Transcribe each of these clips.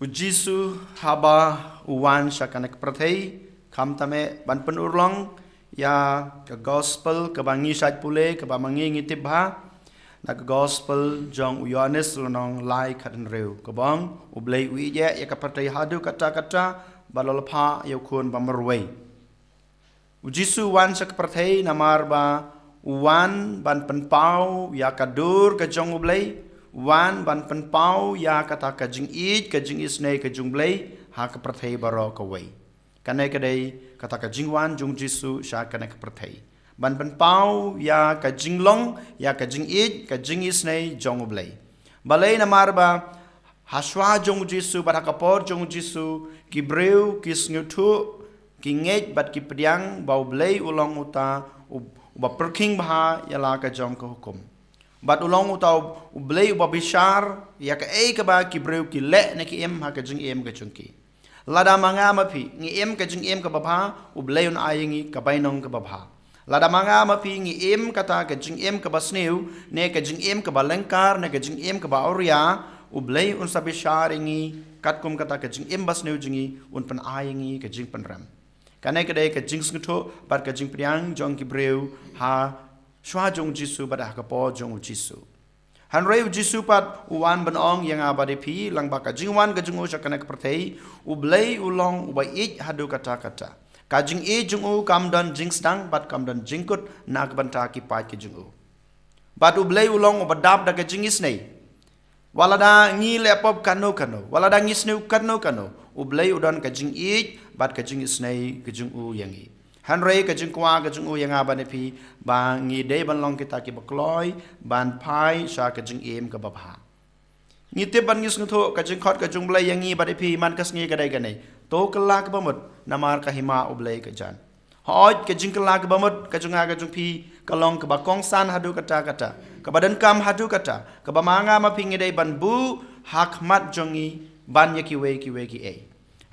Ujisu haba uwan syakanek perthei kam tame ban penurlong ya ke gospel ke bangi sat pule ke bamangi ngitip ha na ke gospel jong Yohanes lunong lai khaten reu ke bang ublei uije ya ke perthei hadu kata-kata balolpha ya kun bamerwei Ujisu wan syak perthei namar ba uwan ban penpau ya kadur ke jong ublei wan ban penpau ya kata kajing isnei kajung blei ha ke perthei baro ke wei kanai kadai kata kajing wan jung jisu sya kanai ke perthei ban penpau ya kajing long ya kajing isnei jong blei balai namar ba haswa jong jisu bar kapor jong jisu ki breu ki sngutu ki ngej bat ki pediang bau blei ulong uta uba perking bah ya la ka jong ke hukum bat ulong utau ublei uba bishar ya ka ke ba ki breu ki le ne ki em ha ka jing em ka chungki lada manga mapi ngi em ka jing em ka babha ublei un ayingi ka bainong ka babha lada manga mapi ngi em kata ka jing em ka basneu ne ka jing em ka balengkar ne ka jing em ka ba auria ublei un sabishar ingi katkum kata ka jing em basneu jingi un pan ayingi ka jing pan ram kanai kadai ka jing snguto bat ka jing priang jong ki breu ha shwa jong jisu pada ka po jong jisu han reu jisu pat uwan ban ong yang abade pi lang ba ka jing wan ka jing u shakana ka perthei u blei ulong u ba ich hadu kata kata ka jing jing u kam don jing stang bat kam don jingkut nak banta ki pa ki jing u bat u blei ulong u badap da ka jing isnei walada ngi lepop kano walada ngi sneu kano u blei udon ka jing bat ka jing isnei ka jing u yangi Hanrei ka jing kwa ka jing u yang abane pi ba ngi dei ban long kita ki bakloi ban pai sha ka jing em ka babha ngi te ban ngis ngtho ka jing khot ka jing blai yang ngi bade pi man kas ngi ka dai ka nei to kala ka bamut namar ka hima ublei ka jan hoj ka jing kala ka bamut ka jing ka jing pi ka long ka ba kong san hadu kata ka badan kam hadu kata ka ba manga ma pi ngi dei ban bu hakmat jongi ban ya ki e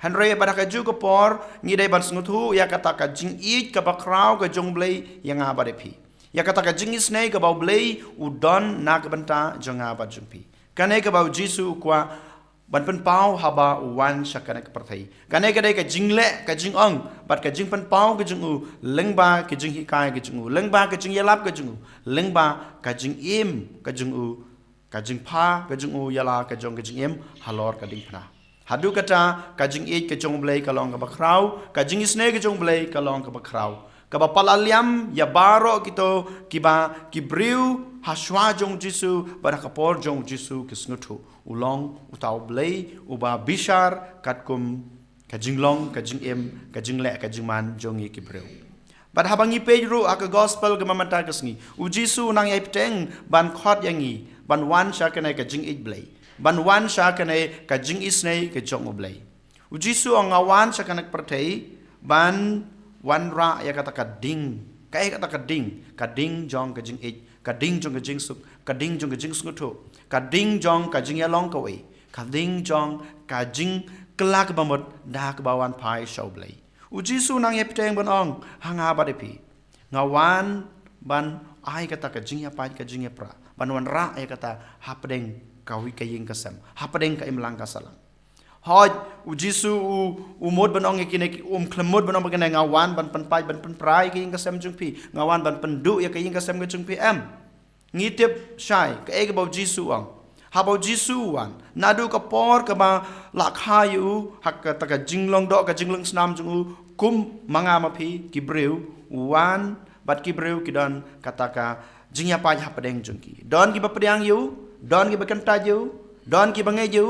Hanrei pada kaju ke por ngidai ban snguthu ya kata ka jing ka bakrau ka jong blei yang abade pi ya kata ka jing isnei ka bau blei udon nak banta jong abad jong pi kanai ka bau jisu kwa ban pen pau haba wan syakana ka perthai kanai ka dai ka jing le ka jing ong bat ka jing pen pau ka jing u lengba ka jing hikai ka jing u lengba ka jing yalap ka jing u lengba ka jing im ka jing u ka jing pa ka jing u yala ka jong ka jing im halor ka ding phna hadu kata kajing ka jong blei kalong ka bakrau kajing isne ka jong blei kalong ka bakrau ka ba palaliam ya baro kito kiba kibriu haswa jong jisu bar kapor jong jisu kisnutu ulong utau blei uba bishar katkum kajing long kajing em kajing le kajing man jong kibriu bar habangi pejru aka gospel ka mamata kasngi ujisu nang yai peteng ban khot yangi ban wan syakane kajing blei ban wan sya kane ka jing isnei ka jong ublei ujisu ang awan sya kanak perthei ban wan ra ya kata ka ding ka ding jong ka jing ka ding jong ka jing suk ka ding jong ka jing sngutho ka ding jong ka jing yalong ka wei ka ding jong ka jing kelak bamot dak bawan pai sya ublei ujisu nang ye peteng ban ong hanga badepi ngawan ban ai kata ka jing ya pai ka jing ya pra ban wan ra ya kata hapdeng kawi kaying kasam hapadeng ka imlang kasalang hoj ujisu umod banong yakine klemod banong bagana ngawan ban panpai ban panprai kaying kasam jungpi ngawan ban pendu ya kaying kasam ka jungpi ngitip syai ka ege bau jisu ang habau jisu wan nadu ka por ka ba lakhayu hak ka taka jinglong do ka jinglong snam jungu kum manga mapi kibreu wan bat kibreu kidan kataka jingya pa hapadeng jungki don ki ba pediang yu don ki bakanta ju don ki bangai ju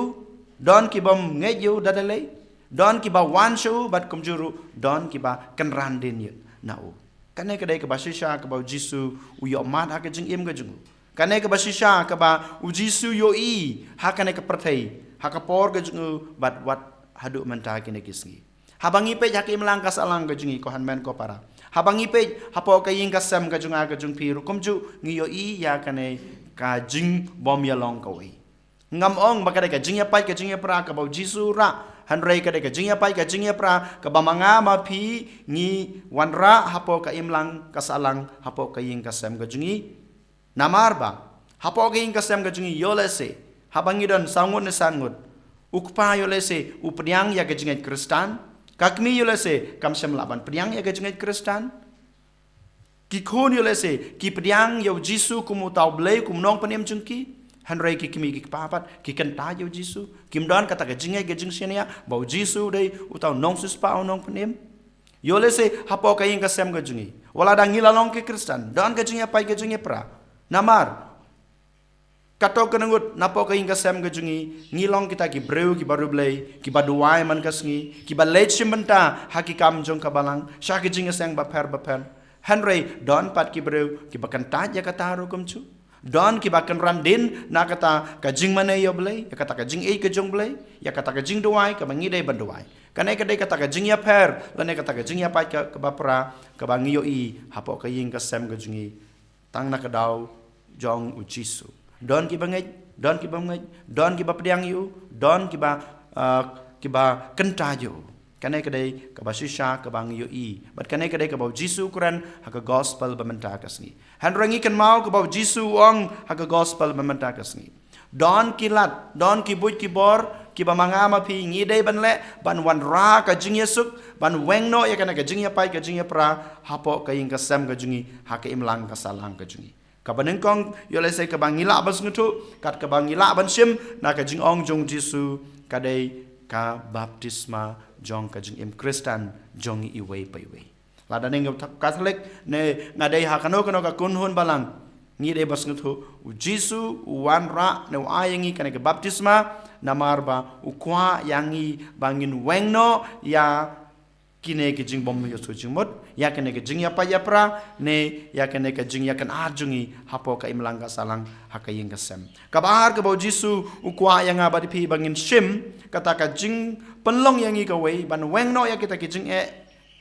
don ki bam ngai ju dadalai don ki ba wan shu bat kumjuru don ki ba kanrandin yu nau kanai kadai ka basisha ka ba jisu u yo mat ha ka jing im ka jungu kanai ka basisha ka ba u jisu yo i ha kanai ka perthai ha ka por ka jungu bat wat hadu manta ki ne kisngi habangi pe ha ki imlang ka salang ka jungi ko hanmen ko para habangi pe hapo ka ying ka sam ka junga ka jung pi ru kumju ngi yo i ya kanai ka jing bom ya long ka wei ngam ong bakada ka jing ya pai ka jing ya pra ka bau jisu ra hanrei ka de ka jing ya pai ka jing ya pra ka ba manga ma phi ngi wan ra hapo ka imlang ka salang hapo ka ying ka sam ka jungi namar ba hapo ka ying ka sam ka jungi yole se habangi don sangut ne sangut Ukpa yo lese upnyang ya gejingai Kristan. Kakmi yo lese kam sem laban pnyang ya gejingai Kristan. Ki khon yo lese ki pnyang yo Jisu kumu tau blei kum nong panem jengki. Hanrei ki kimi ki papat ki kenta yo Jisu. Kim don kata gejingai gejing senia bau Jisu dei utau nong suspa nong panem. Yo lese hapo kaing kasem gejingi. Wala dang ngilalong ke Kristan. Don gejingai pai gejingai pra. Namar kato kenangut napo ka hingga sem gejungi ngilong kita ki breu ki baru blei ki baduai man kasngi ki balej simbenta haki kam jong kabalang sya gejinga seng baper Henry don pat ki breu ki bakan taj ya kata rukumcu don ki bakan randin na kata kajing mana yo blei ya kata kajing ei kejong blei ya kata kajing duai ka mangidai banduai kanai kadai kata kajing ya per lane kata kajing ya pat ka bapra ka bangiyo i hapo ka hingga sem gejungi tang na kadau jong ujisu don ki bangej don ki ba pediang yu don ki ba kenta yu kanai kadai ka ba shisha ka bang yu i but kanai kadai ka ba Jisu kuran ha ka gospel ba menta kasni han rangi kan mau ka ba Jisu ong ha ka gospel ba menta kasni don ki lat don ki buj ki bor ki ba mangama pi ngi dei ban le ban wan ra ka jing yesuk ban weng no ya kana ka jing ya pai ka jing ya pra hapo ka ing ka sem ka jingi ha ka imlang ka salang ka jingi kabaneng kong yo lese ka bangila bas ngutu kat ka bangila ban sim na ka jing ong jong Jisu kadai ka baptisma jong ka jing im Kristan jong i wei pai wei lada ning Katolik ne ngadai ha kano ka kunhun balang ngi de bas ngutu Jisu wan ra ne ayangi kana ka baptisma namar ba ukwa yangi bangin wengno ya kine ke jing bom yo so jing mod ya kene ke jing ya pa ya pra ne ya kene ke jing ya kan arjungi hapo ka imlanga salang hakayeng kasem kabar ka bau Jisu ukwa yang abadi pi bangin shim kata ka jing penlong yang i ka wei ban weng no ya kita ke jing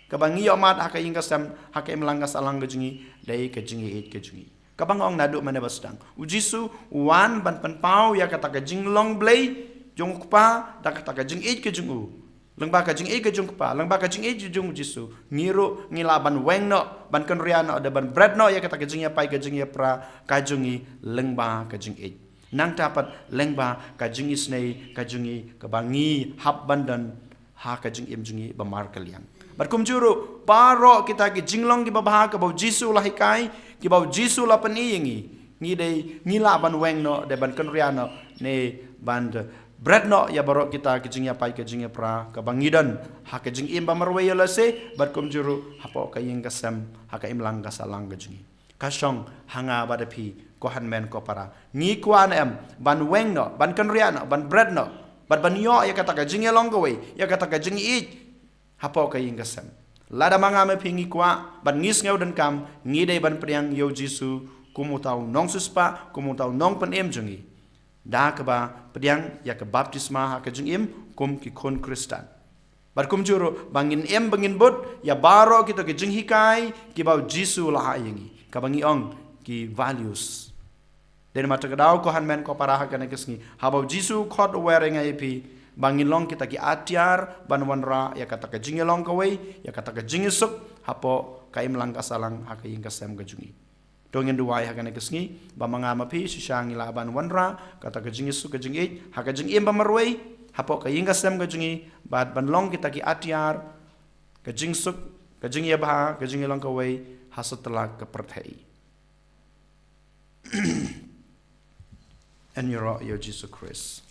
ka bangi yo mat hakayeng kasem hakai imlanga salang ke jingi dai ke jingi et ke jingi ka bangong nadu mana basdang Jisu wan ban penpau ya kata ka jing long blei jong ukpa da kata ka jing et ke jingu lengba ka jing e ka jung pa lengba ka jing e jung Jisu ngiru ngilaban weng no ban kenrian no da ban bread no ya kata ka jing ya pai ka jing ya pra ka jungi lengba ka jing e nang dapat lengba ka jing isnei ka jungi ka bangi hab bandan ha ka jing im jungi ba mar kaliang barkum juru paro kita ki jinglong ki babah ka bau Jisu lah kai ki bau Jisu la pan ingi ngi dei ngilaban weng no da ban kenrian no ne ban bread no ya barok kita kejing ya pai kejing ya pra ka bangidan ha kejing im ba marwe ya lase barkum juru hapo ka yeng kasem ha ka imlang ka salang kejing kasong hanga badapi ko han men ko para ngi kwan em ban weng no ban kenrian no ban bread no ban yo ya kata kejing ya long we ya kata kejing i hapo ka yeng kasem lada manga me pingi kwa ban ngis ngau dan kam ngi dei ban priang yo Jisu kumutau nong suspa kumutau nong pen em jungi da ka ba pediang ya ka baptisma ha ka jing im kum ki kon Kristan bar kum juro bangin em bangin bot ya baro kita ke jing hikai ki bau Jisu la yengi ka bangi ong ki values den mata ka dau ko han men ko para ha ka nekesngi ha bau Jisu khot wearing ip bangin long kita ki atiar ban wanra ya kata ka jing long ka wei ya kata ka jing suk hapo ka im lang ka salang ha ka ying ka sem ka jungi dongin duai hakane kesngi ba mangama pi sisangi laban wanra kata ka jingi su ka jingi ha ka jingi ba marwei hapo ka yinga sem ka jingi bad ban long kita ki atiar ka jing suk ka jingi ba ka jingi long ka wei hasatla ka perthei en yoro yo Jesus Christ